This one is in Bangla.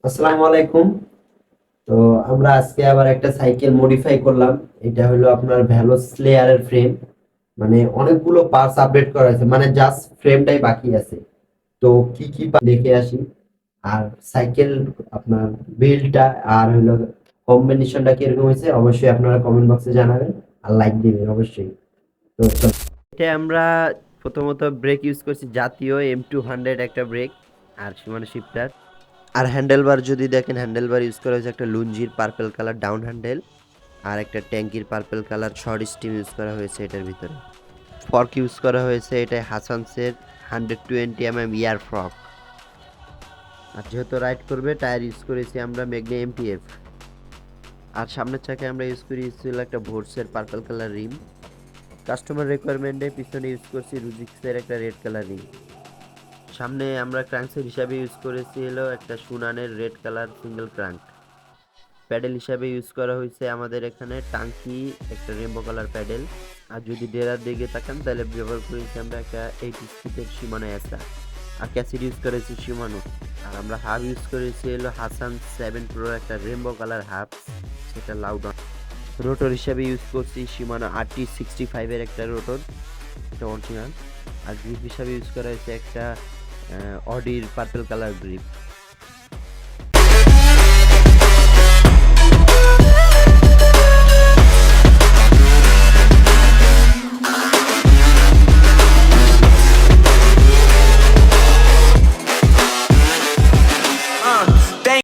আসসালামু আলাইকুম। তো আমরা আজকে আবার একটা সাইকেল মডিফাই করলাম। এটা হলো আপনার ভ্যালোস স্লেয়ারের ফ্রেম। মানে অনেকগুলো পার্টস আপডেট করা হয়েছে, মানে জাস্ট ফ্রেমটাই বাকি আছে। তো কি কি দেখে আসি। আর সাইকেল আপনার বিল্ডটা আর হলো কম্বিনেশনটা কিরকম হয়েছে অবশ্যই আপনারা কমেন্ট বক্সে জানাবেন আর লাইক দিবেন অবশ্যই। তো এটা আমরা প্রথমত ব্রেক ইউজ করছি, জাতীয় M200 একটা ব্রেক, আর সীমানা শিফটার। আর হ্যান্ডেলবার যদি দেখেন, হ্যান্ডেলবার ইউজ করা হয়েছে একটা লুঞ্জির পার্পল কালার ডাউন হ্যান্ডেল, আর একটা ট্যাঙ্কির purple colour short steam use করা হয়েছে এটার ভিতরে। ফর্ক ইউজ করা হয়েছে এটা হাসানসের 120 ইয়ার ফ্রক। আর যেহেতু রাইড করবে টায়ার ইউজ করেছি আমরা ম্যাগনা MTF। আর সামনের চাকায় আমরা ইউজ করেছিল একটা ভোর্সের পার্পল কালার রিম। কাস্টমার রিকোয়ারমেন্টে পিছনে ইউজ করছি রুজিক্সের একটা রেড কালার রিম। সামনে আমরা ক্রাঙ্কসেট হিসাবে ইউজ করেছি হলো একটা সুনানের red colour single crank. Pedal হিসাবে ইউজ করা হয়েছে আমাদের এখানে টাঙ্কি একটা রেনবো কালার প্যাডেল। আর যদি ডেরার দিকে তাকান তাহলে ব্যবহার করেছি আমরা একটা 8 স্পিডের সীমানা এসা। আর ক্যাসিড ইউজ করেছি সীমানো। আর আমরা হাব ইউজ করেছি হলো হাসান 7 প্রো একটা রেনবো কালার হাব, সেটা লাউড। রোটর হিসাবে ইউজ করছি সীমানো RT65-এর একটা রোটর, এটা অরিজিনাল। আর গ্রিপ হিসাবে ইউজ করা হয়েছে একটা অডির পার্পল কালার গ্রিপ।